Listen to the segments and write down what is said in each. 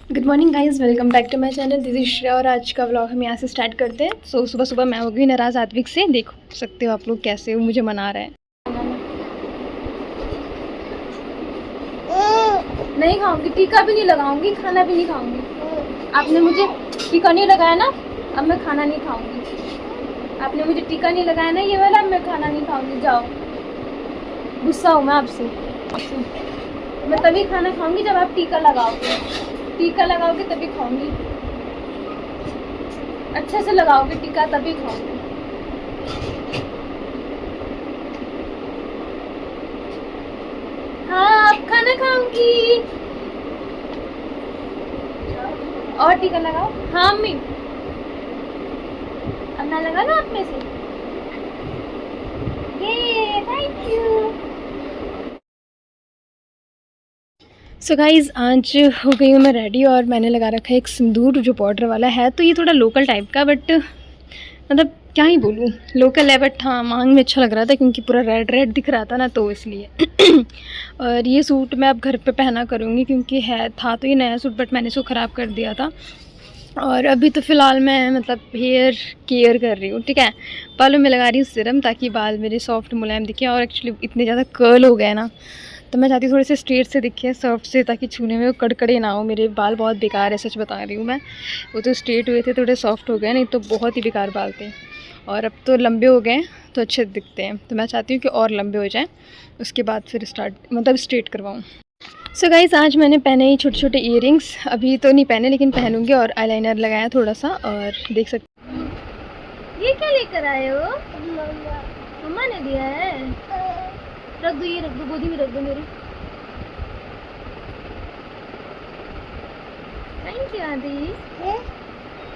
Good morning guys, welcome back to my channel. This is Shreya और आज का vlog हम यहाँ से स्टार्ट करते हैं। सो सुबह सुबह मैं हो गई नाराज़ आत्विक से। देख सकते हो आप लोग कैसे वो मुझे मना रहे हैं। नहीं खाऊंगी, टीका भी नहीं लगाऊंगी, खाना भी नहीं खाऊंगी। आपने मुझे टीका नहीं लगाया ना, अब मैं खाना नहीं खाऊंगी। आपने मुझे टीका नहीं लगाया ना ये वाला, अब मैं खाना नहीं खाऊंगी। जाओ, गुस्सा हूँ मैं आपसे। मैं तभी खाना खाऊंगी जब आप टीका लगाओगे। टीका लगाओगे तभी खाऊंगी, अच्छे से लगाओगे टीका तभी खाऊंगी। हाँ, अब खाना खाऊंगी। और टीका लगाओ। हाँ अम्मी, अब ना लगा लो आप में से। ये थैंक यू। सो गाइज़, आज हो गई हूँ मैं रेडी और मैंने लगा रखा है एक सिंदूर जो बॉर्डर वाला है। तो ये थोड़ा लोकल टाइप का, बट मतलब क्या ही बोलूँ, लोकल है बट हाँ मांग में अच्छा लग रहा था क्योंकि पूरा रेड रेड दिख रहा था ना, तो इसलिए। और ये सूट मैं अब घर पे पहना करूँगी क्योंकि था तो ये नया सूट, बट मैंने इसको ख़राब कर दिया था। और अभी तो फ़िलहाल मैं मतलब हेयर केयर कर रही हूँ, ठीक है। बालों में लगा रही हूँ सीरम ताकि बाल मेरे सॉफ्ट मुलायम दिखे। और एक्चुअली इतने ज़्यादा कर्ल हो गए ना, तो मैं चाहती हूँ थोड़े से स्ट्रेट से दिखे, सॉफ्ट से, ताकि छूने में वो कड़कड़े ना हो। मेरे बाल बहुत बेकार है, सच बता रही हूँ मैं। वो तो स्ट्रेट हुए थे, थोड़े सॉफ्ट हो गए, नहीं तो बहुत ही बेकार बाल थे। और अब तो लंबे हो गए तो अच्छे दिखते हैं, तो मैं चाहती हूँ कि और लंबे हो जाएँ, उसके बाद फिर स्ट्रेट करवाऊँ। सो गाइस, आज मैंने पहने ही छोटे छोटे ईयरिंग्स, अभी तो नहीं पहने लेकिन पहनूंगी। और आईलाइनर लगाया थोड़ा सा, और देख सकते। ये क्या लेकर आए हो? मम्मा ने दिया है। रख दो, ये रख दो, गोदी में रख दो मेरी। थैंक यू आदि,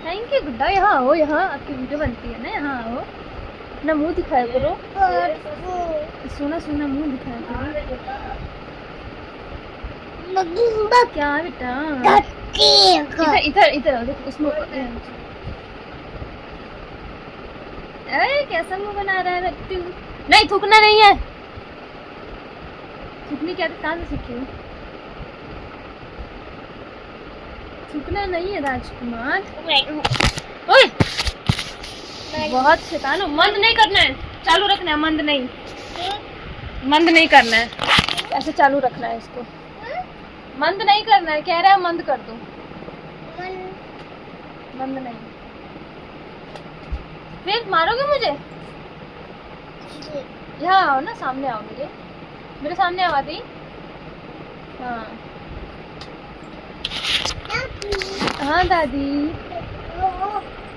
थैंक यू गुड्डा। यहाँ आओ, यहाँ आपकी वीडियो बनती है ना, यहाँ आओ। अपना मुंह दिखाया करो, सोना सोना मुंह दिखाया करो। क्या बेटा, इधर इधर इधर देखो, उसमें कैसा मुंह बना रहा है बच्चू। नहीं, थूकना नहीं है। थूकने क्या, कहाँ से सीखी हो? थूकना नहीं है राजकुमार। ओए, बहुत शैतान हो। मंद नहीं करना है, चालू रखना है। मंद नहीं करना है, ऐसे चालू रखना है इसको। मंद नहीं करना है, कह रहा है मंद कर दो। मंद नहीं, फिर मारोगे मुझे। यहाँ आओ ना, सामने आओ, मेरे सामने आवा दी। हाँ हाँ दादी।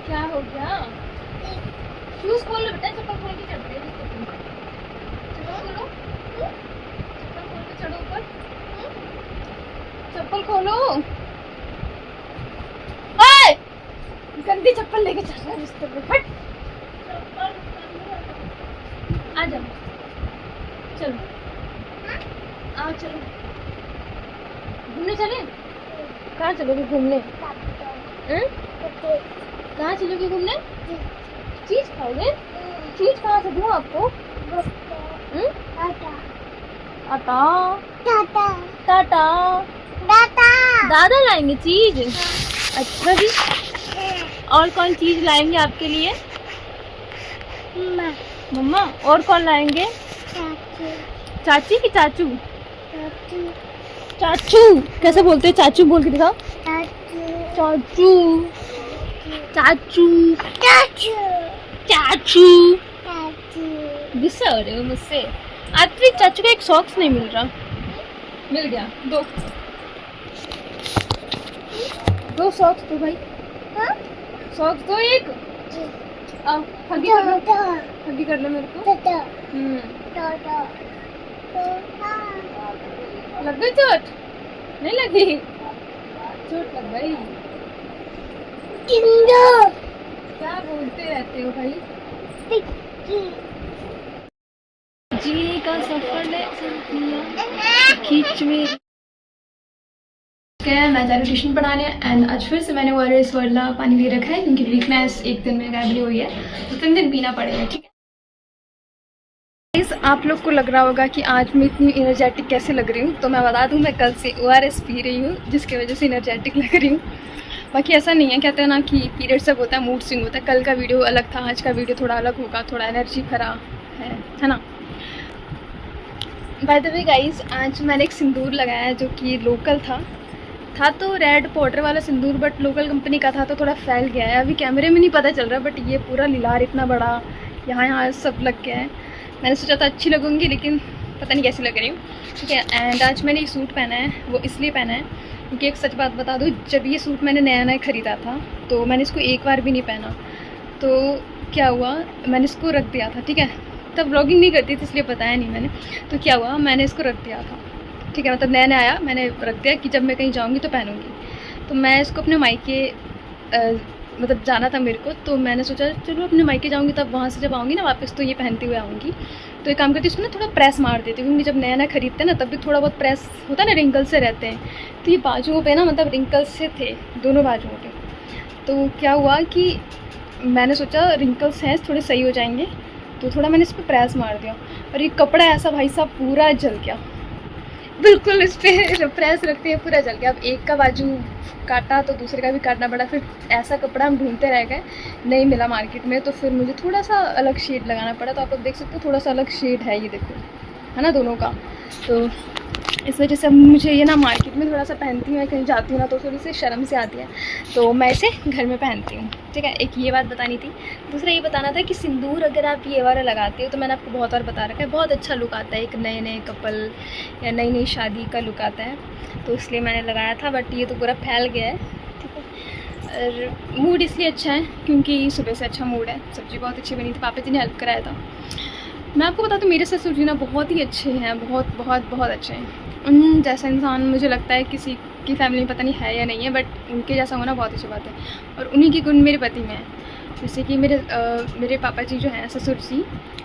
क्या हो गया? शूज खोल लो बेटा, चप्पल खोल के चढ़ रहे हैं। चढ़ो ऊपर, चप्पल खोलो। गंदी चप्पल लेके चल रहा है बिस्तर पे। हट, आ जाओ, चलो आओ, चलो घूमने चले। कहाँ चलोगे घूमने? कहाँ चलोगे घूमने? चीज खाओगे? चीज कहाँ से दूँ आपको? टाटा दादा लाएंगे चीज। अच्छा जी, और कौन चीज लाएंगे आपके लिए? मम्मा। और कौन लाएंगे? चाची की चाचू? चाचू कैसे बोलते हैं? चाचू बोल के दिखाओ। चाचू चाचू चाचू। गुस्सा हो रहे हो मुझसे? आत्विक, चाचू का एक सॉक्स नहीं मिल रहा। मिल गया, दो सॉक्स दो भाई। सॉक्स दो एक। हगी कर लो मेरे को। लग गई चोट? नहीं लगी, चोट लग गई। क्या बोलते रहते हो भाई? जी का सफर खींच में मैं जा रही हूँ ट्यूशन पढ़ाने। एंड आज फिर से मैंने ORS वाला पानी दे रखा है क्योंकि वीकनेस एक दिन में गायब नहीं हुई है, तो 3 दिन पीना पड़ेगा, ठीक है। गाइस आप लोग को लग रहा होगा कि आज मैं इतनी एनर्जेटिक कैसे लग रही हूँ, तो मैं बता दूँ मैं कल से ORS पी रही हूँ जिसकी वजह से एनर्जेटिक लग रही हूँ। बाकी ऐसा नहीं है, कहते हैं ना कि पीरियड सब होता है, मूड स्विंग होता है। कल का वीडियो अलग था, आज का वीडियो थोड़ा अलग होगा, थोड़ा एनर्जी भरा है ना। बाय द वे गाइस आज मैंने एक सिंदूर लगाया जो कि लोकल था तो रेड पाउडर वाला सिंदूर, बट लोकल कंपनी का था तो थोड़ा फैल गया है। अभी कैमरे में नहीं पता चल रहा, बट ये पूरा लिलार इतना बड़ा यहाँ सब लग गया है। मैंने सोचा था अच्छी लगूंगी, लेकिन पता नहीं कैसी लग रही हूँ, ठीक है। एंड आज मैंने ये सूट पहना है, वो इसलिए पहना है क्योंकि एक सच बात बता दूँ, जब ये सूट मैंने नया ख़रीदा था तो मैंने इसको एक बार भी नहीं पहना। तो क्या हुआ, मैंने इसको रख दिया था, ठीक है। तब व्लॉगिंग नहीं करती थी इसलिए बताया नहीं मैंने। तो क्या हुआ, मैंने इसको रख दिया था, ठीक है। मतलब नया आया, मैंने रख दिया कि जब मैं कहीं जाऊँगी तो पहनूँगी। तो मैं इसको अपने मायके मतलब जाना था मेरे को, तो मैंने सोचा चलो अपने मायके जाऊँगी, तब वहाँ से जब आऊँगी ना वापस तो ये पहनते हुए आऊँगी। तो एक काम करती हूँ, इसको ना थोड़ा प्रेस मार देती हूँ, क्योंकि जब नया खरीदते हैं ना तब भी थोड़ा बहुत प्रेस होता है ना, रिंकल से रहते हैं। तो ये बाजुओं पे ना मतलब रिंकल्स से थे, दोनों बाजुओं पे। तो क्या हुआ कि मैंने सोचा रिंकल्स हैं थोड़े सही हो जाएंगे, तो थोड़ा मैंने इस पर प्रेस मार दिया और ये कपड़ा ऐसा भाई साहब पूरा जल गया, बिल्कुल इस पर प्रेस रखते हैं पूरा जल गया। अब एक का बाजू काटा तो दूसरे का भी काटना पड़ा, फिर ऐसा कपड़ा हम ढूंढते रह गए, नहीं मिला मार्केट में। तो फिर मुझे थोड़ा सा अलग शेड लगाना पड़ा। तो आप लोग देख सकते हो थोड़ा सा अलग शेड है, ये देखो है ना दोनों का। तो इस वजह से मुझे ये ना मार्केट में थोड़ा सा पहनती हूँ, कहीं जाती हूँ ना तो थोड़ी सी शर्म से आती है, तो मैं इसे घर में पहनती हूँ, ठीक है। एक ये बात बतानी थी। दूसरा ये बताना था कि सिंदूर अगर आप ये वाला लगाते हो तो मैंने आपको बहुत बार बता रखा है, बहुत अच्छा लुक आता है, एक नए कपल या नई शादी का लुक आता है, तो इसलिए मैंने लगाया था। बट ये तो पूरा फैल गया है, ठीक है। और मूड इसलिए अच्छा है क्योंकि सुबह से अच्छा मूड है, सब्ज़ी बहुत अच्छी बनी थी, पापा जी ने हेल्प कराया था। मैं आपको बता दूँ मेरे ससुर जी ना बहुत ही अच्छे हैं, बहुत बहुत बहुत अच्छे हैं। उन जैसा इंसान मुझे लगता है किसी की फैमिली में पता नहीं है या नहीं है, बट उनके जैसा होना बहुत अच्छी बात है। और उन्हीं के गुण मेरे पति में है। जैसे कि मेरे पापा जी जो हैं ससुर जी,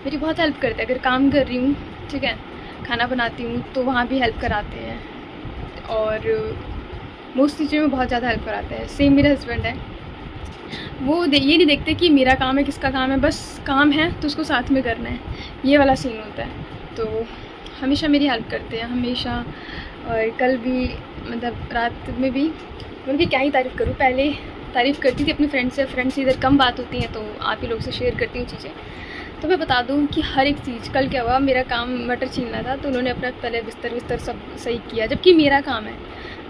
मेरी बहुत हेल्प करते हैं। अगर काम कर रही हूँ, ठीक है, खाना बनाती हूँ तो वहाँ भी हेल्प कराते हैं, और मोस्ट चीज़ों में बहुत ज़्यादा हेल्प कराते हैं। सेम मेरे हस्बैंड है, वो ये नहीं देखते कि मेरा काम है किसका काम है, बस काम है तो उसको साथ में करना है, ये वाला सीन होता है। तो हमेशा मेरी हेल्प करते हैं, हमेशा। और कल भी मतलब रात में भी उनकी क्या ही तारीफ़ करूँ, पहले तारीफ़ करती थी अपनी फ्रेंड से इधर कम बात होती हैं तो आप ही लोग से शेयर करती हूँ चीज़ें। तो मैं बता दूँ कि हर एक चीज़, कल क्या हुआ, मेरा काम मटर छीलना था तो उन्होंने अपना पहले बिस्तर सब सही किया, जबकि मेरा काम है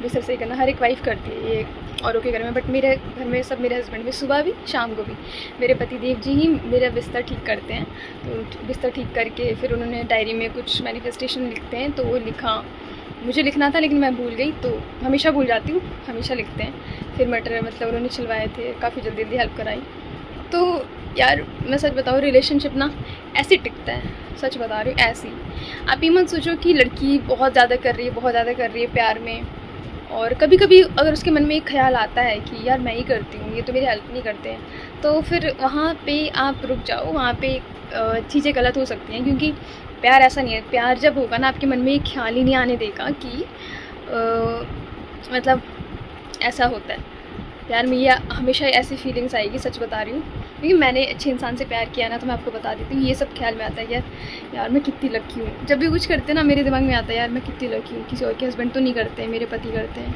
बिस्तर सही करना, हर एक वाइफ़ करती है ये औरों के घर में, बट मेरे घर में सब, मेरे हस्बैंड भी सुबह भी शाम को भी मेरे पति देव जी ही मेरा बिस्तर ठीक करते हैं। तो बिस्तर ठीक करके फिर उन्होंने डायरी में कुछ मैनिफेस्टेशन लिखते हैं, तो वो लिखा, मुझे लिखना था लेकिन मैं भूल गई, तो हमेशा भूल जाती हूँ, हमेशा लिखते हैं। फिर मटर मतलब उन्होंने छिलवाए थे, काफ़ी जल्दी हेल्प कराई। तो यार मैं सच बताऊँ, रिलेशनशिप ना ऐसे टिकता है, सच बता रही हूँ ऐसी। आप ये मत सोचो कि लड़की बहुत ज़्यादा कर रही है प्यार में, और कभी कभी अगर उसके मन में एक ख्याल आता है कि यार मैं ही करती हूँ, ये तो मेरी हेल्प नहीं करते हैं, तो फिर वहाँ पे आप रुक जाओ, वहाँ पे चीज़ें गलत हो सकती हैं। क्योंकि प्यार ऐसा नहीं है, प्यार जब होगा ना आपके मन में एक ख्याल ही नहीं आने देगा कि मतलब ऐसा होता है प्यार में, ये हमेशा ऐसी फीलिंग्स आएगी, सच बता रही हूँ। क्योंकि मैंने अच्छे इंसान से प्यार किया ना, तो मैं आपको बता देती हूँ, ये सब ख्याल में आता है यार मैं कितनी लकी हूँ। जब भी कुछ करते ना मेरे दिमाग में आता है यार मैं कितनी लकी हूँ, किसी और के हस्बैंड तो नहीं करते हैं, मेरे पति करते हैं,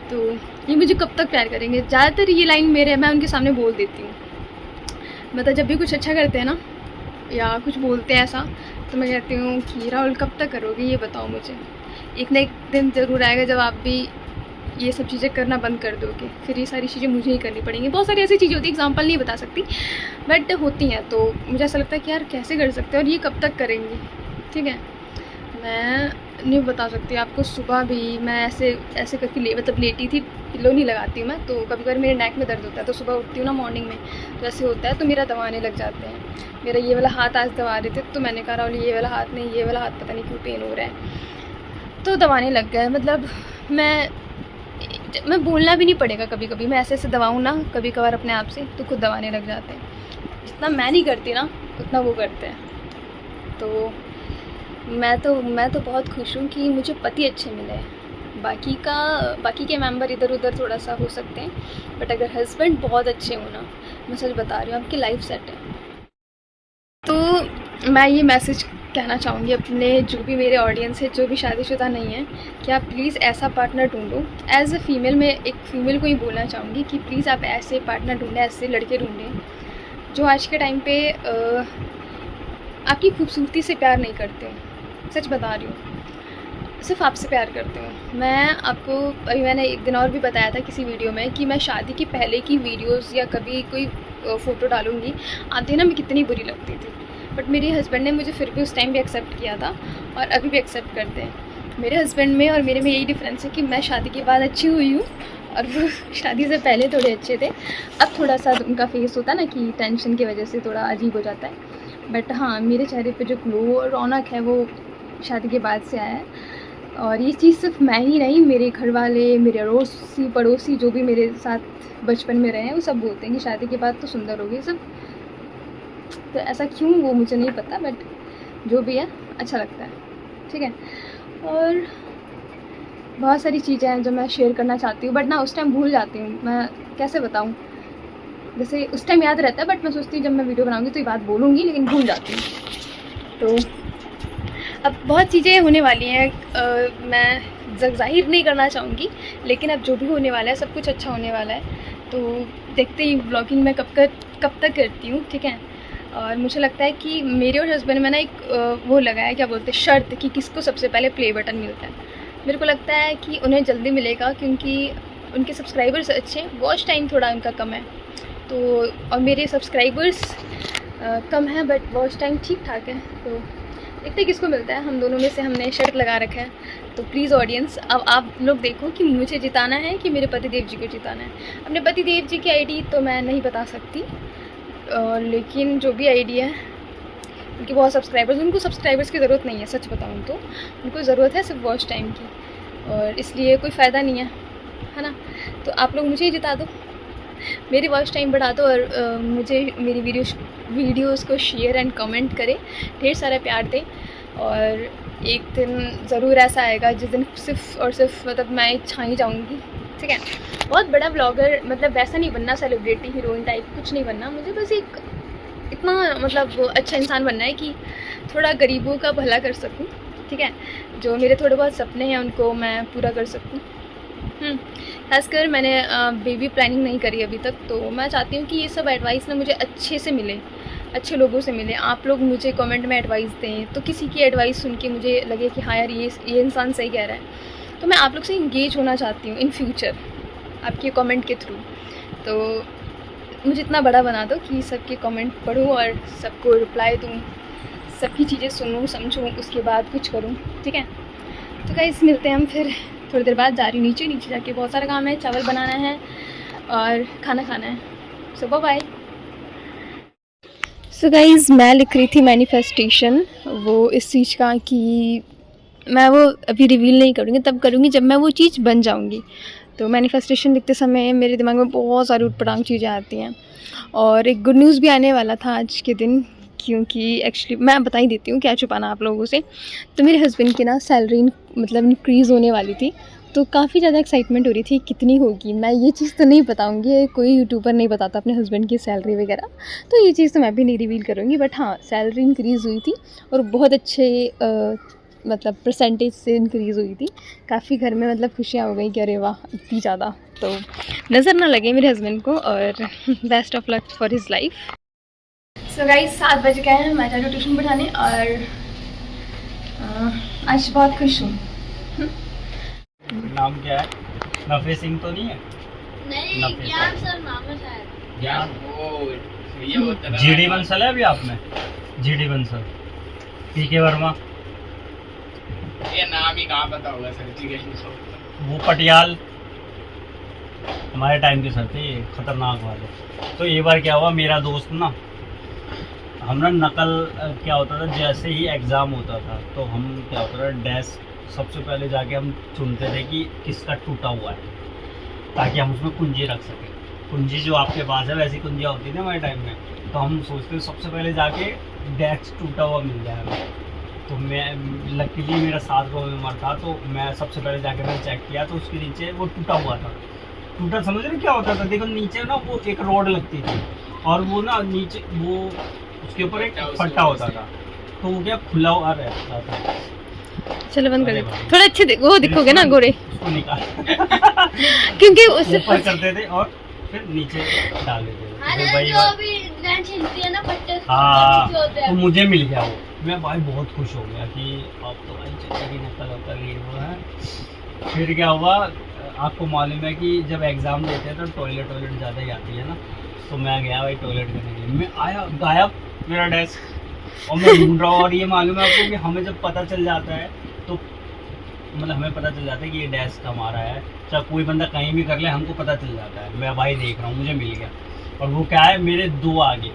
तो ये मुझे कब तक प्यार करेंगे। ज़्यादातर ये लाइन मेरे, मैं उनके सामने बोल देती हूँ। मतलब जब भी कुछ अच्छा करते हैं ना या कुछ बोलते हैं ऐसा, तो मैं कहती हूँ कि राहुल कब तक करोगे ये बताओ मुझे, एक ना एक दिन ज़रूर आएगा जब आप भी ये सब चीज़ें करना बंद कर दोगे, फिर ये सारी चीज़ें मुझे ही करनी पड़ेंगी। बहुत सारी ऐसी चीज़ें होती है, एग्जांपल नहीं बता सकती, बट होती हैं। तो मुझे ऐसा लगता है कि यार कैसे कर सकते हैं और ये कब तक करेंगे, ठीक है। मैं नहीं बता सकती आपको, सुबह भी मैं ऐसे करके मतलब लेटी थी, पिल्लो नहीं लगाती हूँ मैं, तो कभी कभी मेरे नेक में दर्द होता है, तो सुबह उठती हूँ ना मॉर्निंग में तो ऐसे होता है, तो मेरा दबाने लग जाते हैं। मेरा ये वाला हाथ आज दबा रहे थे, तो मैंने कहा राहुल ये वाला हाथ नहीं, ये वाला हाथ पता नहीं क्यों पेन हो रहा है, तो दबाने लग गया। मतलब मैं बोलना भी नहीं पड़ेगा, कभी कभी मैं ऐसे दबाऊँ ना कभी कभार अपने आप से, तो खुद दबाने लग जाते हैं। जितना मैं नहीं करती ना उतना वो करते हैं। तो मैं तो बहुत खुश हूँ कि मुझे पति अच्छे मिले। बाकी के मेंबर इधर उधर थोड़ा सा हो सकते हैं, बट अगर हस्बैंड बहुत अच्छे हो ना, मैं सच बता रही हूँ आपकी लाइफ सेट है। तो मैं ये मैसेज कहना चाहूँगी अपने जो भी मेरे ऑडियंस है, जो भी शादीशुदा नहीं है, कि आप प्लीज़ ऐसा पार्टनर ढूंढो। एज़ अ फीमेल मैं एक फ़ीमेल को ही बोलना चाहूँगी कि प्लीज़ आप ऐसे पार्टनर ढूंढें, ऐसे लड़के ढूंढें जो आज के टाइम पे आपकी खूबसूरती से प्यार नहीं करते। सच बता रही हूँ, सिर्फ आपसे प्यार करते हो। मैं आपको अभी मैंने एक दिन और भी बताया था किसी वीडियो में कि मैं शादी के पहले की वीडियोस या कभी कोई फ़ोटो डालूँगी, आप देखना मैं कितनी बुरी लगती थी, बट मेरे हस्बैंड ने मुझे फिर भी उस टाइम भी एक्सेप्ट किया था और अभी भी एक्सेप्ट करते हैं। मेरे हस्बैंड में और मेरे में यही डिफरेंस है कि मैं शादी के बाद अच्छी हुई हूँ और वो शादी से पहले थोड़े अच्छे थे। अब थोड़ा सा उनका फेस होता है ना कि टेंशन की वजह से थोड़ा अजीब हो जाता है, बट हाँ मेरे चेहरे पे जो ग्लो और रौनक है वो शादी के बाद से आया है। और ये चीज़ सिर्फ मैं ही नहीं, मेरे घर वाले, मेरे अड़ोसी पड़ोसी जो भी मेरे साथ बचपन में रहे हैं वो सब बोलते हैं कि शादी के बाद तो सुंदर हो गई सब। तो ऐसा क्यों वो मुझे नहीं पता, बट जो भी है अच्छा लगता है, ठीक है। और बहुत सारी चीज़ें हैं जो मैं शेयर करना चाहती हूँ, बट ना उस टाइम भूल जाती हूँ। मैं कैसे बताऊँ, जैसे उस टाइम याद रहता है बट मैं सोचती हूँ जब मैं वीडियो बनाऊँगी तो ये बात बोलूँगी, लेकिन भूल जाती हूँ। तो अब बहुत चीज़ें होने वाली हैं, मैं ज़ाहिर नहीं करना चाहूँगी, लेकिन अब जो भी होने वाला है सब कुछ अच्छा होने वाला है। तो देखते ही ब्लॉगिंग मैं कब तक करती हूँ, ठीक है। और मुझे लगता है कि मेरे और हस्बैंड में ना एक वो लगा है, क्या बोलते हैं, शर्त कि किसको सबसे पहले प्ले बटन मिलता है। मेरे को लगता है कि उन्हें जल्दी मिलेगा क्योंकि उनके सब्सक्राइबर्स अच्छे हैं, वॉच टाइम थोड़ा उनका कम है। तो और मेरे सब्सक्राइबर्स कम है बट वॉच टाइम ठीक ठाक है। तो देखते किसको मिलता है, हम दोनों में से हमने शर्त लगा रखा है। तो प्लीज़ ऑडियंस, अब आप लोग देखो कि मुझे जिताना है कि मेरे पतिदेव जी को जिताना है। अपने पतिदेव जी की आईडी तो मैं नहीं बता सकती, लेकिन जो भी आईडी है उनके बहुत सब्सक्राइबर्स, उनको सब्सक्राइबर्स की ज़रूरत नहीं है, सच बताऊँ तो उनको ज़रूरत है सिर्फ वॉच टाइम की, और इसलिए कोई फ़ायदा नहीं है ना। तो आप लोग मुझे ही जिता दो, मेरी वॉच टाइम बढ़ा दो और मुझे मेरी वीडियोस को शेयर एंड कमेंट करें, ढेर सारा प्यार दें। और एक दिन ज़रूर ऐसा आएगा जिस दिन सिर्फ और सिर्फ मतलब मैं छाई जाऊंगी, ठीक है। बहुत बड़ा ब्लॉगर मतलब वैसा नहीं बनना, सेलिब्रिटी हीरोइन टाइप कुछ नहीं बनना मुझे, बस एक इतना मतलब अच्छा इंसान बनना है कि थोड़ा गरीबों का भला कर सकूं, ठीक है। जो मेरे थोड़े बहुत सपने हैं उनको मैं पूरा कर सकूं। खासकर मैंने बेबी प्लानिंग नहीं करी अभी तक, तो मैं चाहती हूँ कि ये सब एडवाइस ना मुझे अच्छे से मिले, अच्छे लोगों से मिले। आप लोग मुझे कमेंट में एडवाइस दें, तो किसी की एडवाइस सुन के मुझे लगे कि हाँ यार ये इंसान सही कह रहा है, तो मैं आप लोग से इंगेज होना चाहती हूँ इन फ्यूचर आपके कमेंट के थ्रू। तो मुझे इतना बड़ा बना दो कि सबके कमेंट पढूँ और सबको रिप्लाई दूँ, सबकी चीज़ें सुनूँ समझूँ, उसके बाद कुछ करूँ, ठीक है। तो गाइस मिलते हैं हम फिर थोड़ी देर बाद। जा रही हूँ नीचे जाके बहुत सारा काम है, चावल बनाना है और खाना खाना है। सो बाय। सो गाइस मैं लिख रही थी मैनिफेस्टेशन, वो इस चीज़ का कि मैं वो अभी रिवील नहीं करूँगी, तब करूँगी जब मैं वो चीज़ बन जाऊँगी। तो मैनिफेस्टेशन लिखते समय मेरे दिमाग में बहुत सारी उटपटांग चीज़ें आती हैं, और एक गुड न्यूज़ भी आने वाला था आज के दिन, क्योंकि एक्चुअली मैं बता ही देती हूँ, क्या छुपाना आप लोगों से। तो मेरे हस्बैंड की ना सैलरी मतलब इंक्रीज़ होने वाली थी, तो काफ़ी ज़्यादा एक्साइटमेंट हो रही थी कितनी होगी। मैं ये चीज़ तो नहीं बताऊँगी, कोई यूट्यूबर नहीं बताता अपने हस्बैंड की सैलरी वगैरह, तो ये चीज़ तो मैं भी नहीं रिवील करूँगी। बट हाँ सैलरी इंक्रीज़ हुई थी और बहुत अच्छे मतलब परसेंटेज से इंक्रीज़ हुई थी। काफ़ी घर में मतलब खुशियाँ हो गई कि अरे वाह इतनी ज़्यादा, तो नज़र ना लगे मेरे हस्बैंड को, और best of luck for his life. So guys 7 बज गए हैं, मैं जा रही हूँ ट्यूशन पढ़ाने, और आज बहुत खुश हूँ। नाम क्या है? नफे सिंह तो नहीं है? नहीं, ज्ञान सर नाम है शायद। ज्ञान, वो जीडी बंसल है अभी आप में? जीडी बंसल, पीके वर्मा, ये नाम ही कहाँ पता होगा सर जी के। वो पटियाल हमारे टाइम के सर थे, ये खतरनाक वाले। तो ये बार क्या हुआ, मेरा दोस्त ना, हम ना नकल क्या होता था, जैसे ही एग्ज़ाम होता था तो हम क्या होता था, डेस्क सबसे पहले जाके हम चुनते थे कि किसका टूटा हुआ है, ताकि हम उसमें कुंजी रख सकें। कुंजी जो आपके पास है वैसी कुंजियाँ होती थी हमारे टाइम में, तो हम सोचते सबसे पहले जाके डेस्क टूटा हुआ मिल जाए हमें। तो मैं लकीली मेरा 7 रोल नंबर था, तो मैं सबसे पहले जाके मैंने चेक किया तो उसके नीचे वो टूटा हुआ था। टूटा समझ रहे क्या होता था? देखो नीचे ना वो एक रोड लगती थी और वो ना नीचे वो उसके ऊपर एक फट्टा होता था, तो वो क्या खुला हुआ रहता था। चलो बंद कर अरे दे, भाई। थोड़ा अच्छे वो दिखोगे ना गोरे, उसको निकाल क्योंकि उससे ऊपर करते थे और फिर नीचे डाल देते थे। अरे तो भाई जो भी लंच हिलती है ना पट्टे से, हाँ, जो होते हैं। तो मुझे मिल गया वो। मैं भाई बहुत खुश हो गया कि अब तो भाई चचा की नकल वकल ये वो है। फिर क्या हुआ, आपको मालूम है कि जब एग्ज़ाम देते हैं तो टॉयलेट ज़्यादा ही आती है ना, तो मैं गया भाई टॉयलेट करने के लिए। मैं आया, गायब मेरा डेस्क, और मैं ढूंढ रहा हूँ। और ये मालूम है आपको कि हमें जब पता चल जाता है तो मतलब हमें पता चल जाता है कि ये डेस्क हमारा है, चाहे कोई बंदा कहीं भी कर ले हमको पता चल जाता है। मैं भाई देख रहा हूँ, मुझे मिल गया। और वो क्या है, मेरे दो आगे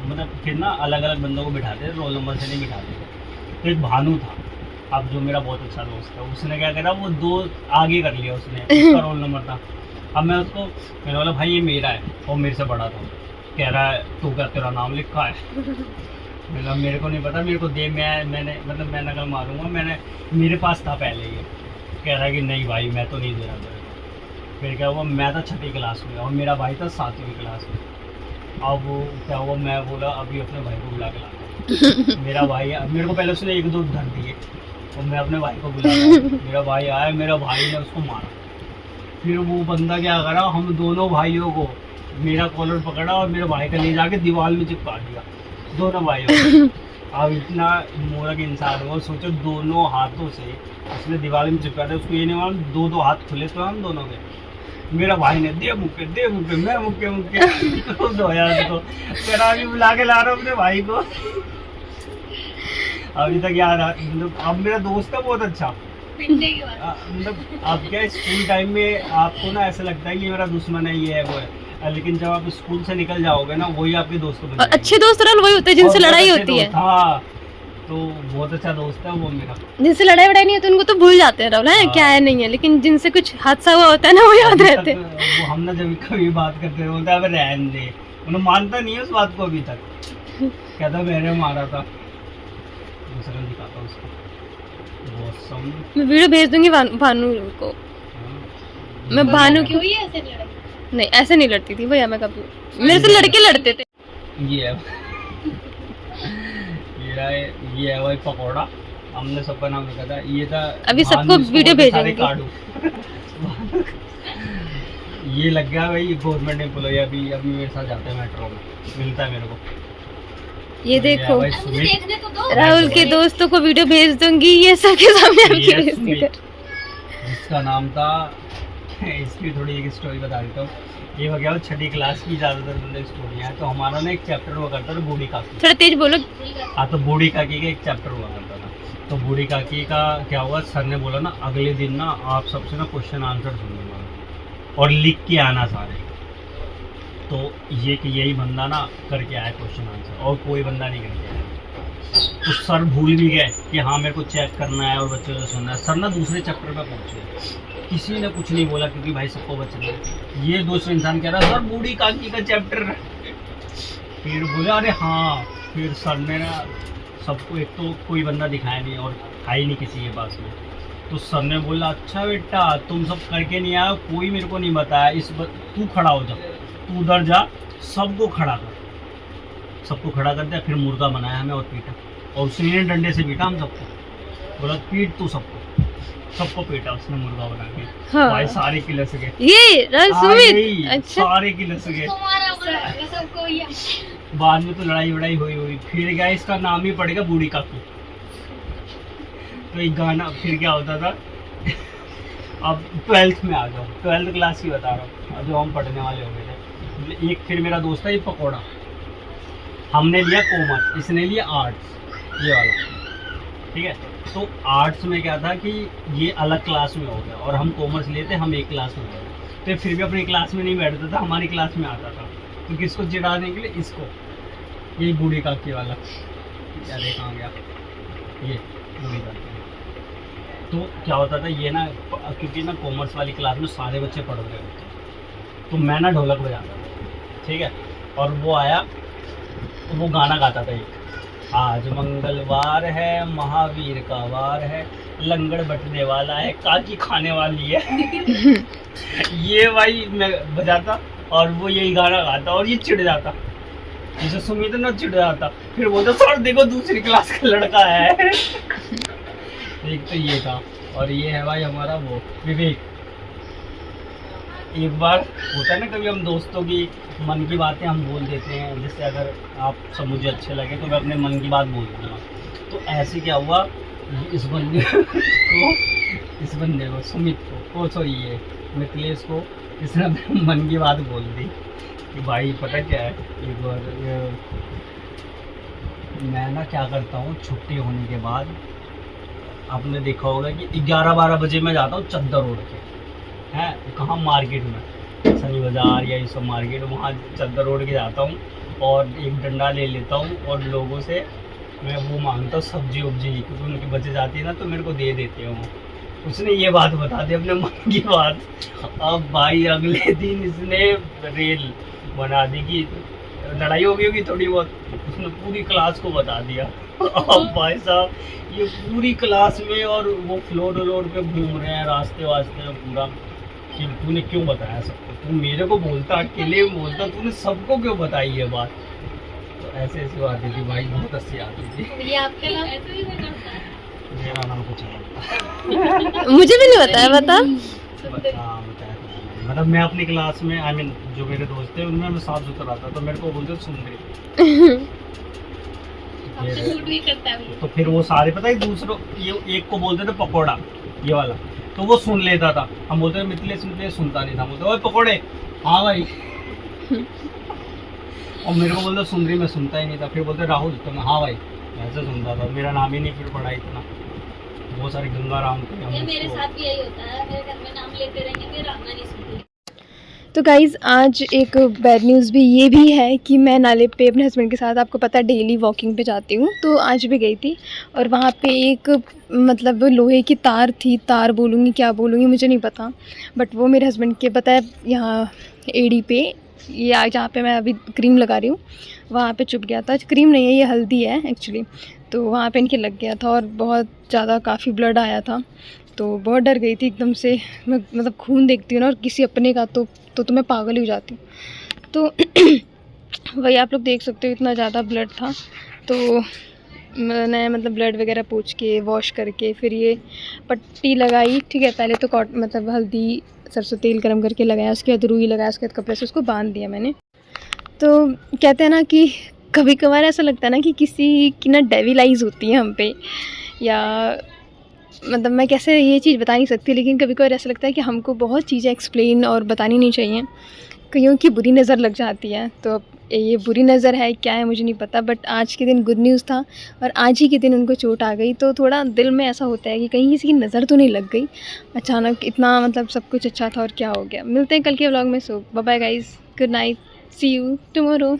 मतलब फिर ना अलग अलग बंदों को बिठाते थे, रोल नंबर से नहीं बिठाते थे। तो एक भानु था, अब जो मेरा बहुत अच्छा दोस्त है, उसने क्या करा, वो दो आगे कर लिया उसने, उसका रोल नंबर था। अब मैं उसको, मैंने बोला भाई ये मेरा है, और मेरे से बड़ा था। कह रहा है तू क्या, तेरा नाम लिखा है? मतलब मेरे को नहीं पता, मेरे को दे, मैंने मतलब मैं नकल मारूंगा, मेरे पास था पहले ये। कह रहा है कि नहीं भाई मैं तो नहीं दे रहा तेरे को। फिर क्या हुआ, मैं था 6ठी क्लास में और मेरा भाई था 7वीं क्लास में। अब वो क्या हुआ, मैं बोला अभी अपने भाई को बुला के ला। मेरा भाई, मेरे को पहले उसने 1-2 धर दिए और मैं अपने भाई को बुला लाया। मेरा भाई आया, मेरा भाई ने उसको मारा। फिर वो बंदा क्या करा, हम दोनों भाइयों को, मेरा कॉलर पकड़ा और मेरे भाई का ले जाके दीवार में चिपका दिया, दोनों भाइयों को। अब इतना मूर्ख इंसान हो, सोचो दोनों हाथों से उसने दीवार में चिपका दिया। उसको ये नहीं मालूम 2-2 हाथ खुले तो हम दोनों के। मेरा भाई ने दे मुक्के, मैं मुक्के तो 2000 को तेरा भी बुला के ला रहा हूँ अपने भाई को। अभी तक याद आ, मतलब अब मेरा दोस्त है बहुत अच्छा। पिटने के बाद मतलब अब क्या स्कूल टाइम में आपको ना ऐसा लगता है कि मेरा दुश्मन है, ये है वो है, लेकिन जब आप स्कूल से निकल जाओगे ना, वही आपके दोस्त बन और जाएंगे। अच्छे दोस्त राहुल वही होते हैं जिनसे और बहुत लड़ाई अच्छे होती है। दोस्त, हाँ, तो बहुत अच्छा दोस्त है वो मेरा। जिनसे लड़ाई वड़ाई नहीं होती उनको तो भूल जाते हैं राहुल, है हाँ। क्या है नहीं है, लेकिन जिनसे कुछ हादसा हुआ होता है ना वो याद अभी रहते तक हैं। वो हम ना जब कभी बात करते हैं बोलता है अब रहन दे, उन्हें मानता नहीं है उस बात को अभी तक। कहता मैंने मारा था। दूसरा दिखाता उसको बहुत सम। मैं वीडियो भेज दूंगी भानु को। मैं भानु क्यों ही ऐसे लड़ाई? नहीं ऐसे नहीं लड़ती थी भैया, मैं कभी, मेरे से लड़के लड़ते थे। ये है ये है भाई पकौड़ा, हमने सबका नाम लिखा था। ये था अभी सबको भानु, इसको वीडियो बोलते सारे भेजेंगे। काडू। ये लग गया भाई गवर्नमेंट एम्प्लॉय, अभी मेरे साथ जाता है मेट्रो में, मिलता है मेरे को। ये देखो भाई मुझे सुमित, देखने तो दो। राहुल के दोस्तों को वीडियो भेज दूंगी, ये सबके सामने आपकी ये बेइज्जती सुमित, कर। जिसका नाम था इसकी थोड़ी एक स्टोरी बता देता हूँ। ये हो गया 6ठी क्लास की ज़्यादातर मतलब स्टोरियाँ हैं। तो हमारा ना एक चैप्टर हुआ करता था बूढ़ी काकी। थोड़ा तेज बोलो। हाँ, तो बूढ़ी काकी का एक चैप्टर हुआ करता था। तो बूढ़ी काकी का क्या हुआ, सर ने बोला ना अगले दिन ना आप सबसे ना क्वेश्चन आंसर सुनूंगा और लिख के आना सारे। तो ये कि यही बंदा ना करके आया क्वेश्चन आंसर और कोई बंदा नहीं करके आया। तो सर भूल भी गए कि हाँ मेरे को चेक करना है और बच्चों से सुनना है। सर ना दूसरे चैप्टर पे पहुंचे, किसी ने कुछ नहीं बोला क्योंकि भाई सबको बचना है। ये दूसरे इंसान कह रहा सर बूढ़ी काकी का चैप्टर। फिर बोला अरे हाँ। फिर सर ने ना सबको, एक तो कोई बंदा दिखाया नहीं और था ही नहीं किसी के पास में। तो सर ने बोला अच्छा बेटा तुम सब करके नहीं आए, कोई मेरे को नहीं बताया, तू खड़ा हो जा, तू उधर जा, सबको खड़ा कर। सबको खड़ा कर दिया, फिर मुर्गा बनाया हमें और पीटा, और उसने डंडे से पीटा हम सबको। बोला पीट तू सबको पीटा उसने मुर्गा बना के। हाँ। भाई सारे किलस गए, ये राहुल आ सुमित, गई, अच्छा सारे किलस गए। तुम्हारा बोला सबको ये बाद में तो लड़ाई वड़ाई हुई फिर क्या इसका नाम ही पड़ेगा बूढ़ी काकी। तो एक गाना फिर क्या होता था अब 12th में आ जाओ, 12th क्लास की बता रहा हूँ जो हम पढ़ने वाले हो गए थे। एक फिर मेरा दोस्त था ये पकौड़ा, हमने लिया कॉमर्स, इसने लिया आर्ट्स, ये वाला, ठीक है। तो आर्ट्स में क्या था कि ये अलग क्लास में हो गया और हम कॉमर्स लेते, हम एक क्लास में हो गए। तो फिर भी अपनी क्लास में नहीं बैठता था, हमारी क्लास में आता था। तो किसको चिढ़ाने के लिए, इसको, ये बूढ़ी काकी वाला। अरे कहाँ गया ये बूढ़ी काकी। तो क्या होता था ये ना, क्योंकि ना कॉमर्स वाली क्लास में सारे बच्चे पढ़ रहे होते, तो मैं ना ढोलक बजाता था, ठीक है। और वो आया तो वो गाना गाता था एक, आज मंगलवार है महावीर का वार है, लंगड़ बटने वाला है काकी खाने वाली है। ये भाई मैं बजाता और वो यही गाना गाता और ये चिढ़ जाता। जैसे सुमित ना चिढ़ जाता, फिर बोलता सर देखो दूसरी क्लास का लड़का है। एक तो ये था, और ये है भाई हमारा वो विवेक। एक बार होता है ना कभी हम दोस्तों की मन की बातें हम बोल देते हैं, जैसे अगर आप सब मुझे अच्छे लगे तो मैं अपने मन की बात बोल दूँगा। तो ऐसे क्या हुआ, इस बंदे को सुमित को सॉरी ये मिथिलेश को इसने अपने मन की बात बोल दी कि भाई पता क्या है, एक बार मैं ना क्या करता हूँ छुट्टी होने के बाद, आपने देखा होगा कि 11-12 बजे मैं जाता हूँ चद्दर रोड पे, है कहाँ मार्केट में, सनी बाज़ार या ये सब मार्केट, वहाँ चद्दर रोड के जाता हूँ और एक डंडा ले लेता हूँ और लोगों से मैं वो मांगता हूँ सब्जी वब्जी, क्योंकि उनकी बचे जाती है ना तो मेरे को दे देते हैं वो। उसने ये बात बता दी अपने मन की बात। अब भाई अगले दिन इसने रेल बना दी कि लड़ाई हो गई होगी थोड़ी बहुत, उसने पूरी क्लास को बता दिया। अब भाई साहब ये पूरी क्लास में, और वो फ्लोर पे घूम रहे हैं रास्ते वास्ते में पूरा, कि तूने क्यों बताया सबको, तू मेरे को बोलता अकेले बोलता, तूने सबको क्यों बताई ये बात। तो ऐसे बात थी भाई, बहुत हंसी आती थी। ये आपका नाम ऐसे भी करता है? मेरा नाम कुछ नहीं, मुझे भी नहीं बताया, बता। बताया मतलब मैं अपनी क्लास में आई मीन जो मेरे दोस्त थे उनमें मैं साफ सुथरा था, तो मेरे को बोलते सुंदरी। आपसे सूट भी करता है वो। तो फिर वो सारे पता है दूसरों, ये एक को बोलते थे पकौड़ा ये वाला, तो वो सुन लेता था, हम बोलते थे मिथिलेश सुनता नहीं था, बोलते ओए पकौड़े, हाँ भाई। और मेरे को बोलते सुंदरी, मैं सुनता ही नहीं था, फिर बोलते राहुल, तो मैं हाँ भाई ऐसे सुनता था, मेरा नाम ही नहीं फिर पड़ा इतना। बहुत सारे गंगाराम थे हम, मेरे साथ भी यही होता है, मेरे घर में नाम लेते रहेंगे, मेरा नाम नहीं सुनते। तो गाइज़ आज एक बैड न्यूज़ भी ये भी है कि मैं नाले पे अपने हस्बैंड के साथ, आपको पता है डेली वॉकिंग पे जाती हूँ, तो आज भी गई थी और वहाँ पे एक मतलब लोहे की तार थी, तार बोलूँगी क्या बोलूँगी मुझे नहीं पता, बट वो मेरे हस्बैंड के पता है यहाँ एड़ी पे, या जहाँ पे मैं अभी क्रीम लगा रही हूँ वहाँ पे चुभ गया था। क्रीम नहीं है ये हल्दी है एक्चुअली, तो वहाँ पे इनके लग गया था और बहुत ज़्यादा काफ़ी ब्लड आया था, तो बहुत डर गई थी एकदम से। मैं मतलब खून देखती हूँ ना और किसी अपने का तो मैं पागल ही हो जाती हूँ। तो वही आप लोग देख सकते हो इतना ज़्यादा ब्लड था, तो मैंने मतलब ब्लड वगैरह पोंछ के वॉश करके फिर ये पट्टी लगाई। ठीक है, पहले तो मतलब हल्दी सरसों तेल गरम करके लगाया, उसके बाद रुई लगाया, उसके बाद कपड़े से उसको बांध दिया मैंने। तो कहते हैं ना कि कभी कभार ऐसा लगता है ना कि किसी की ना डेविल आइज़ होती है हम पे, या मतलब मैं कैसे ये चीज़ बता नहीं सकती, लेकिन कभी कभार ऐसा लगता है कि हमको बहुत चीज़ें एक्सप्लेन और बतानी नहीं चाहिए, क्योंकि बुरी नज़र लग जाती है। तो अब ये बुरी नज़र है क्या है मुझे नहीं पता, बट आज के दिन गुड न्यूज़ था और आज ही के दिन उनको चोट आ गई, तो थोड़ा दिल में ऐसा होता है कि कहीं किसी की नज़र तो नहीं लग गई अचानक, इतना मतलब सब कुछ अच्छा था और क्या हो गया। मिलते हैं कल के व्लॉग में। So bye bye guys, good night, see you tomorrow.